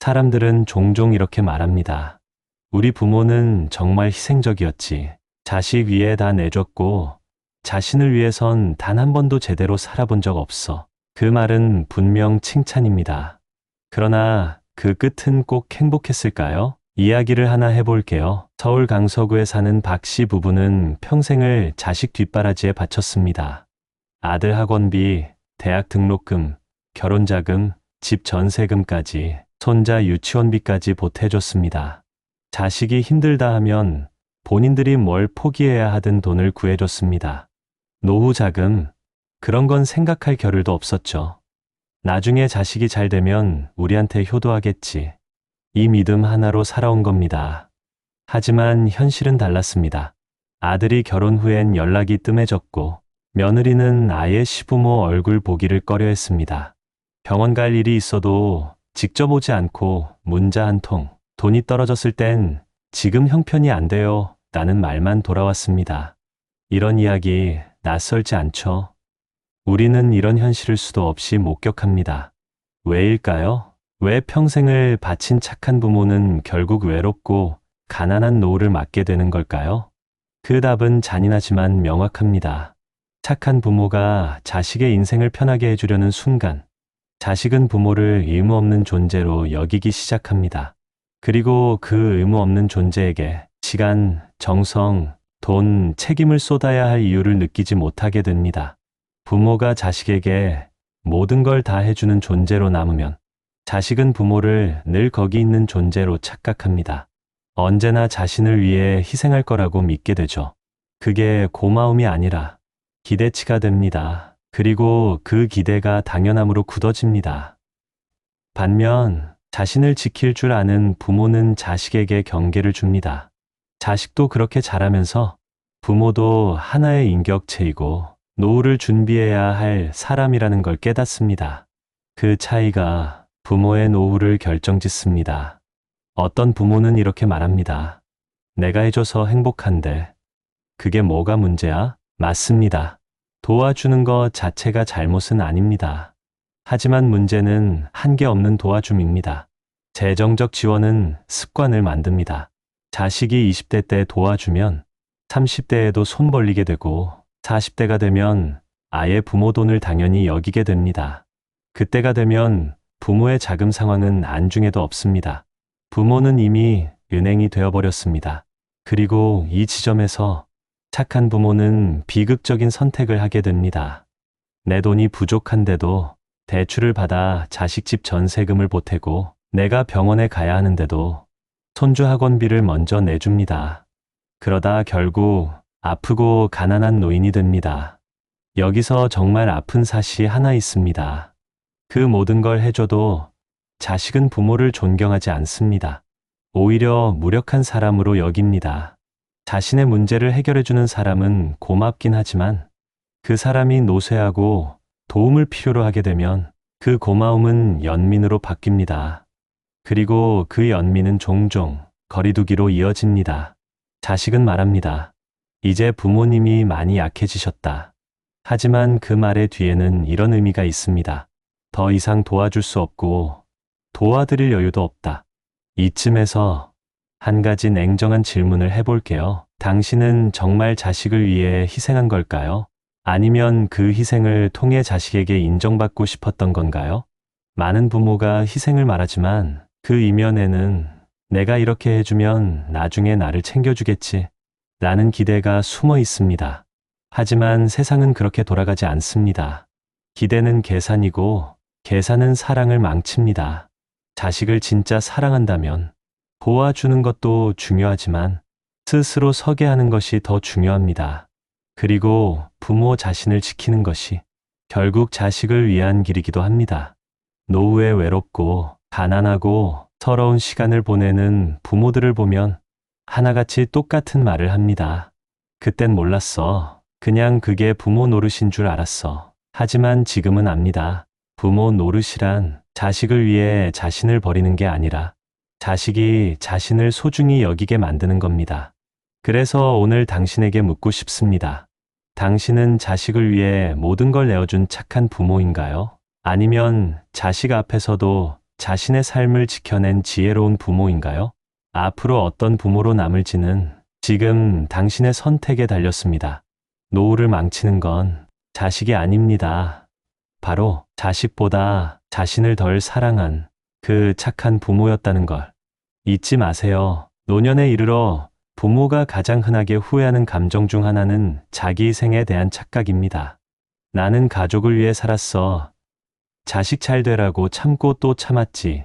사람들은 종종 이렇게 말합니다. 우리 부모는 정말 희생적이었지. 자식 위에 다 내줬고 자신을 위해선 단 한 번도 제대로 살아본 적 없어. 그 말은 분명 칭찬입니다. 그러나 그 끝은 꼭 행복했을까요? 이야기를 하나 해볼게요. 서울 강서구에 사는 박 씨 부부는 평생을 자식 뒷바라지에 바쳤습니다. 아들 학원비, 대학 등록금, 결혼자금, 집 전세금까지, 손자 유치원비까지 보태줬습니다. 자식이 힘들다 하면 본인들이 뭘 포기해야 하든 돈을 구해줬습니다. 노후 자금, 그런 건 생각할 겨를도 없었죠. 나중에 자식이 잘 되면 우리한테 효도하겠지. 이 믿음 하나로 살아온 겁니다. 하지만 현실은 달랐습니다. 아들이 결혼 후엔 연락이 뜸해졌고 며느리는 아예 시부모 얼굴 보기를 꺼려했습니다. 병원 갈 일이 있어도 직접 오지 않고 문자 한 통, 돈이 떨어졌을 땐 지금 형편이 안 돼요 라는 말만 돌아왔습니다. 이런 이야기 낯설지 않죠? 우리는 이런 현실을 수도 없이 목격합니다. 왜일까요? 왜 평생을 바친 착한 부모는 결국 외롭고 가난한 노후를 맞게 되는 걸까요? 그 답은 잔인하지만 명확합니다. 착한 부모가 자식의 인생을 편하게 해주려는 순간, 자식은 부모를 의무 없는 존재로 여기기 시작합니다. 그리고 그 의무 없는 존재에게 시간, 정성, 돈, 책임을 쏟아야 할 이유를 느끼지 못하게 됩니다. 부모가 자식에게 모든 걸 다 해주는 존재로 남으면 자식은 부모를 늘 거기 있는 존재로 착각합니다. 언제나 자신을 위해 희생할 거라고 믿게 되죠. 그게 고마움이 아니라 기대치가 됩니다. 그리고 그 기대가 당연함으로 굳어집니다. 반면 자신을 지킬 줄 아는 부모는 자식에게 경계를 줍니다. 자식도 그렇게 자라면서 부모도 하나의 인격체이고 노후를 준비해야 할 사람이라는 걸 깨닫습니다. 그 차이가 부모의 노후를 결정짓습니다. 어떤 부모는 이렇게 말합니다. 내가 해줘서 행복한데 그게 뭐가 문제야? 맞습니다. 도와주는 것 자체가 잘못은 아닙니다. 하지만 문제는 한계 없는 도와줌입니다. 재정적 지원은 습관을 만듭니다. 자식이 20대 때 도와주면 30대에도 손 벌리게 되고 40대가 되면 아예 부모 돈을 당연히 여기게 됩니다. 그때가 되면 부모의 자금 상황은 안중에도 없습니다. 부모는 이미 은행이 되어버렸습니다. 그리고 이 지점에서 착한 부모는 비극적인 선택을 하게 됩니다. 내 돈이 부족한데도 대출을 받아 자식 집 전세금을 보태고 내가 병원에 가야 하는데도 손주 학원비를 먼저 내줍니다. 그러다 결국 아프고 가난한 노인이 됩니다. 여기서 정말 아픈 사실이 하나 있습니다. 그 모든 걸 해줘도 자식은 부모를 존경하지 않습니다. 오히려 무력한 사람으로 여깁니다. 자신의 문제를 해결해주는 사람은 고맙긴 하지만 그 사람이 노쇠하고 도움을 필요로 하게 되면 그 고마움은 연민으로 바뀝니다. 그리고 그 연민은 종종 거리두기로 이어집니다. 자식은 말합니다. 이제 부모님이 많이 약해지셨다. 하지만 그 말의 뒤에는 이런 의미가 있습니다. 더 이상 도와줄 수 없고 도와드릴 여유도 없다. 이쯤에서 한 가지 냉정한 질문을 해볼게요. 당신은 정말 자식을 위해 희생한 걸까요? 아니면 그 희생을 통해 자식에게 인정받고 싶었던 건가요? 많은 부모가 희생을 말하지만 그 이면에는 내가 이렇게 해주면 나중에 나를 챙겨주겠지 라는 기대가 숨어 있습니다. 하지만 세상은 그렇게 돌아가지 않습니다. 기대는 계산이고 계산은 사랑을 망칩니다. 자식을 진짜 사랑한다면 도와주는 것도 중요하지만 스스로 서게 하는 것이 더 중요합니다. 그리고 부모 자신을 지키는 것이 결국 자식을 위한 길이기도 합니다. 노후에 외롭고 가난하고 서러운 시간을 보내는 부모들을 보면 하나같이 똑같은 말을 합니다. 그땐 몰랐어. 그냥 그게 부모 노릇인 줄 알았어. 하지만 지금은 압니다. 부모 노릇이란 자식을 위해 자신을 버리는 게 아니라 자식이 자신을 소중히 여기게 만드는 겁니다. 그래서 오늘 당신에게 묻고 싶습니다. 당신은 자식을 위해 모든 걸 내어준 착한 부모인가요? 아니면 자식 앞에서도 자신의 삶을 지켜낸 지혜로운 부모인가요? 앞으로 어떤 부모로 남을지는 지금 당신의 선택에 달렸습니다. 노후를 망치는 건 자식이 아닙니다. 바로 자식보다 자신을 덜 사랑한 그 착한 부모였다는 걸 잊지 마세요. 노년에 이르러 부모가 가장 흔하게 후회하는 감정 중 하나는 자기 희생에 대한 착각입니다. 나는 가족을 위해 살았어. 자식 잘 되라고 참고 또 참았지.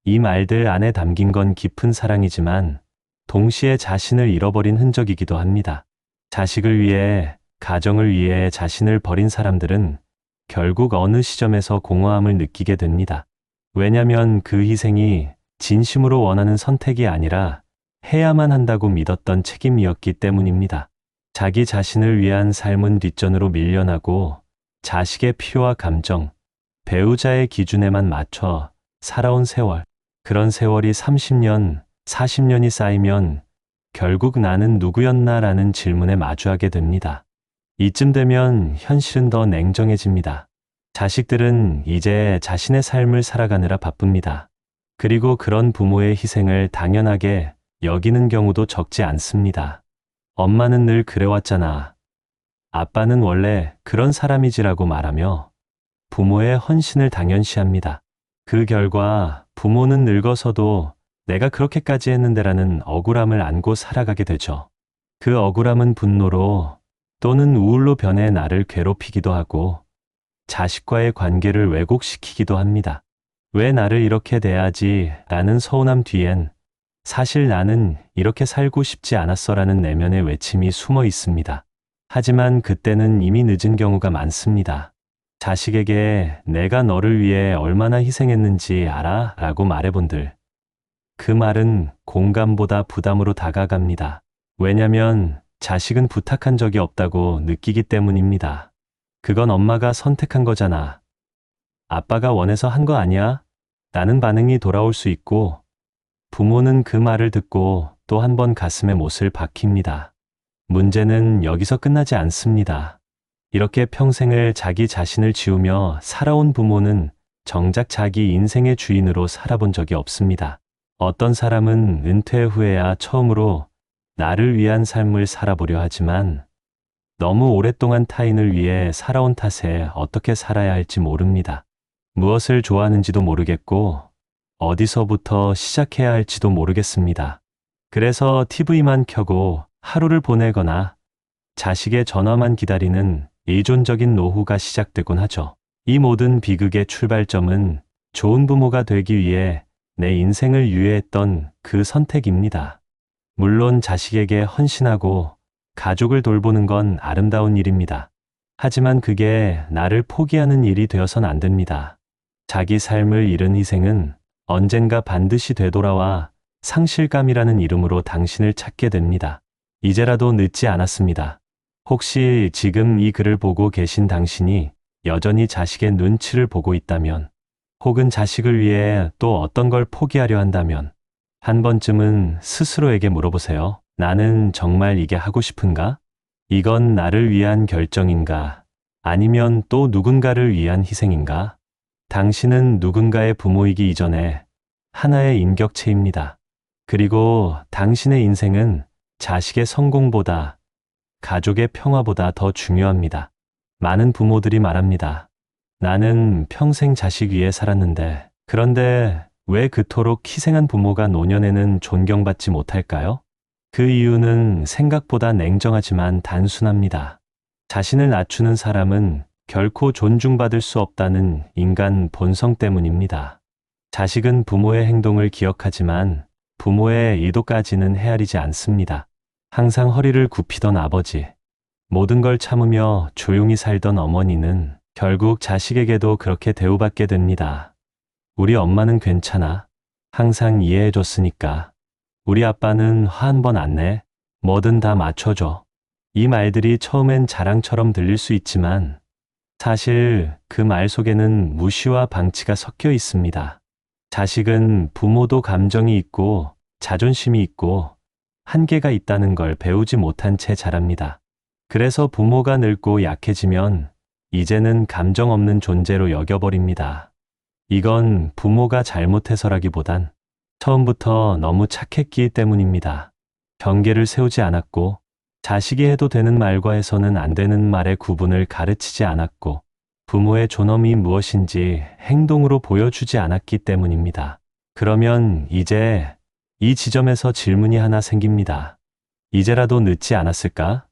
이 말들 안에 담긴 건 깊은 사랑이지만 동시에 자신을 잃어버린 흔적이기도 합니다. 자식을 위해, 가정을 위해 자신을 버린 사람들은 결국 어느 시점에서 공허함을 느끼게 됩니다. 왜냐면 그 희생이 진심으로 원하는 선택이 아니라 해야만 한다고 믿었던 책임이었기 때문입니다. 자기 자신을 위한 삶은 뒷전으로 밀려나고 자식의 필요와 감정, 배우자의 기준에만 맞춰 살아온 세월, 그런 세월이 30년, 40년이 쌓이면 결국 나는 누구였나라는 질문에 마주하게 됩니다. 이쯤 되면 현실은 더 냉정해집니다. 자식들은 이제 자신의 삶을 살아가느라 바쁩니다. 그리고 그런 부모의 희생을 당연하게 여기는 경우도 적지 않습니다. 엄마는 늘 그래왔잖아. 아빠는 원래 그런 사람이지라고 말하며 부모의 헌신을 당연시합니다. 그 결과 부모는 늙어서도 내가 그렇게까지 했는데라는 억울함을 안고 살아가게 되죠. 그 억울함은 분노로 또는 우울로 변해 나를 괴롭히기도 하고 자식과의 관계를 왜곡시키기도 합니다. 왜 나를 이렇게 대하지? 라는 서운함 뒤엔 사실 나는 이렇게 살고 싶지 않았어라는 내면의 외침이 숨어 있습니다. 하지만 그때는 이미 늦은 경우가 많습니다. 자식에게 내가 너를 위해 얼마나 희생했는지 알아? 라고 말해본들. 그 말은 공감보다 부담으로 다가갑니다. 왜냐면 자식은 부탁한 적이 없다고 느끼기 때문입니다. 그건 엄마가 선택한 거잖아. 아빠가 원해서 한 거 아니야? 라는 반응이 돌아올 수 있고 부모는 그 말을 듣고 또 한 번 가슴에 못을 박힙니다. 문제는 여기서 끝나지 않습니다. 이렇게 평생을 자기 자신을 지우며 살아온 부모는 정작 자기 인생의 주인으로 살아본 적이 없습니다. 어떤 사람은 은퇴 후에야 처음으로 나를 위한 삶을 살아보려 하지만 너무 오랫동안 타인을 위해 살아온 탓에 어떻게 살아야 할지 모릅니다. 무엇을 좋아하는지도 모르겠고 어디서부터 시작해야 할지도 모르겠습니다. 그래서 TV만 켜고 하루를 보내거나 자식의 전화만 기다리는 의존적인 노후가 시작되곤 하죠. 이 모든 비극의 출발점은 좋은 부모가 되기 위해 내 인생을 유예했던 그 선택입니다. 물론 자식에게 헌신하고 가족을 돌보는 건 아름다운 일입니다. 하지만 그게 나를 포기하는 일이 되어선 안 됩니다. 자기 삶을 잃은 희생은 언젠가 반드시 되돌아와 상실감이라는 이름으로 당신을 찾게 됩니다. 이제라도 늦지 않았습니다. 혹시 지금 이 글을 보고 계신 당신이 여전히 자식의 눈치를 보고 있다면, 혹은 자식을 위해 또 어떤 걸 포기하려 한다면, 한 번쯤은 스스로에게 물어보세요. 나는 정말 이게 하고 싶은가? 이건 나를 위한 결정인가? 아니면 또 누군가를 위한 희생인가? 당신은 누군가의 부모이기 이전에 하나의 인격체입니다. 그리고 당신의 인생은 자식의 성공보다, 가족의 평화보다 더 중요합니다. 많은 부모들이 말합니다. 나는 평생 자식 위해 살았는데, 그런데 왜 그토록 희생한 부모가 노년에는 존경받지 못할까요? 그 이유는 생각보다 냉정하지만 단순합니다. 자신을 낮추는 사람은 결코 존중받을 수 없다는 인간 본성 때문입니다. 자식은 부모의 행동을 기억하지만 부모의 의도까지는 헤아리지 않습니다. 항상 허리를 굽히던 아버지, 모든 걸 참으며 조용히 살던 어머니는 결국 자식에게도 그렇게 대우받게 됩니다. 우리 엄마는 괜찮아. 항상 이해해줬으니까. 우리 아빠는 화 한 번 안 내. 뭐든 다 맞춰줘. 이 말들이 처음엔 자랑처럼 들릴 수 있지만 사실 그 말 속에는 무시와 방치가 섞여 있습니다. 자식은 부모도 감정이 있고 자존심이 있고 한계가 있다는 걸 배우지 못한 채 자랍니다. 그래서 부모가 늙고 약해지면 이제는 감정 없는 존재로 여겨버립니다. 이건 부모가 잘못해서라기보단 처음부터 너무 착했기 때문입니다. 경계를 세우지 않았고, 자식이 해도 되는 말과 해서는 안 되는 말의 구분을 가르치지 않았고, 부모의 존엄이 무엇인지 행동으로 보여주지 않았기 때문입니다. 그러면 이제 이 지점에서 질문이 하나 생깁니다. 이제라도 늦지 않았을까?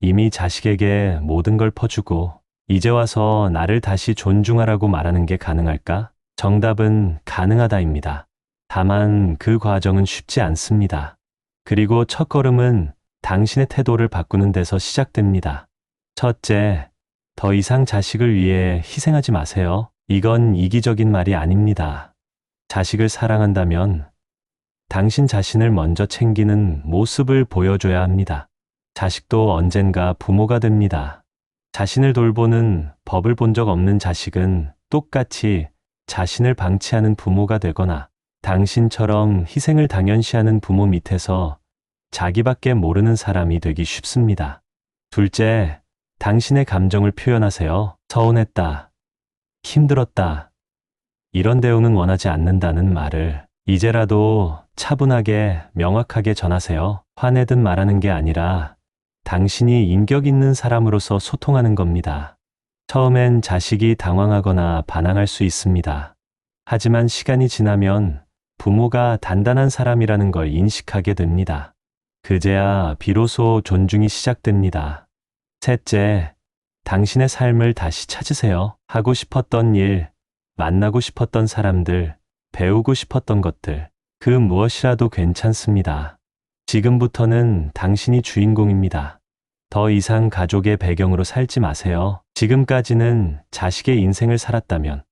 이미 자식에게 모든 걸 퍼주고 이제 와서 나를 다시 존중하라고 말하는 게 가능할까? 정답은 가능하다입니다. 다만 그 과정은 쉽지 않습니다. 그리고 첫 걸음은 당신의 태도를 바꾸는 데서 시작됩니다. 첫째, 더 이상 자식을 위해 희생하지 마세요. 이건 이기적인 말이 아닙니다. 자식을 사랑한다면 당신 자신을 먼저 챙기는 모습을 보여줘야 합니다. 자식도 언젠가 부모가 됩니다. 자신을 돌보는 법을 본 적 없는 자식은 똑같이 자신을 방치하는 부모가 되거나 당신처럼 희생을 당연시하는 부모 밑에서 자기밖에 모르는 사람이 되기 쉽습니다. 둘째, 당신의 감정을 표현하세요. 서운했다, 힘들었다, 이런 대우는 원하지 않는다는 말을 이제라도 차분하게 명확하게 전하세요. 화내든 말하는 게 아니라 당신이 인격 있는 사람으로서 소통하는 겁니다. 처음엔 자식이 당황하거나 반항할 수 있습니다. 하지만 시간이 지나면 부모가 단단한 사람이라는 걸 인식하게 됩니다. 그제야 비로소 존중이 시작됩니다. 셋째, 당신의 삶을 다시 찾으세요. 하고 싶었던 일, 만나고 싶었던 사람들, 배우고 싶었던 것들, 그 무엇이라도 괜찮습니다. 지금부터는 당신이 주인공입니다. 더 이상 가족의 배경으로 살지 마세요. 지금까지는 자식의 인생을 살았다면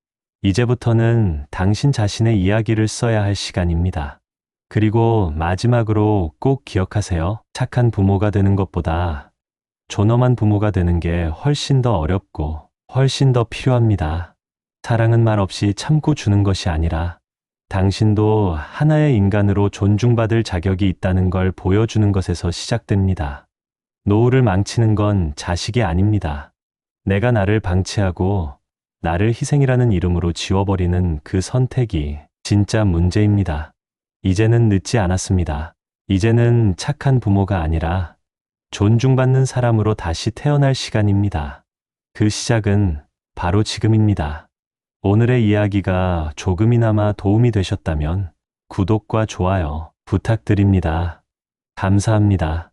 이제부터는 당신 자신의 이야기를 써야 할 시간입니다. 그리고 마지막으로 꼭 기억하세요. 착한 부모가 되는 것보다 존엄한 부모가 되는 게 훨씬 더 어렵고 훨씬 더 필요합니다. 사랑은 말 없이 참고 주는 것이 아니라 당신도 하나의 인간으로 존중받을 자격이 있다는 걸 보여주는 것에서 시작됩니다. 노후를 망치는 건 자식이 아닙니다. 내가 나를 방치하고 나를 희생이라는 이름으로 지워버리는 그 선택이 진짜 문제입니다. 이제는 늦지 않았습니다. 이제는 착한 부모가 아니라 존중받는 사람으로 다시 태어날 시간입니다. 그 시작은 바로 지금입니다. 오늘의 이야기가 조금이나마 도움이 되셨다면 구독과 좋아요 부탁드립니다. 감사합니다.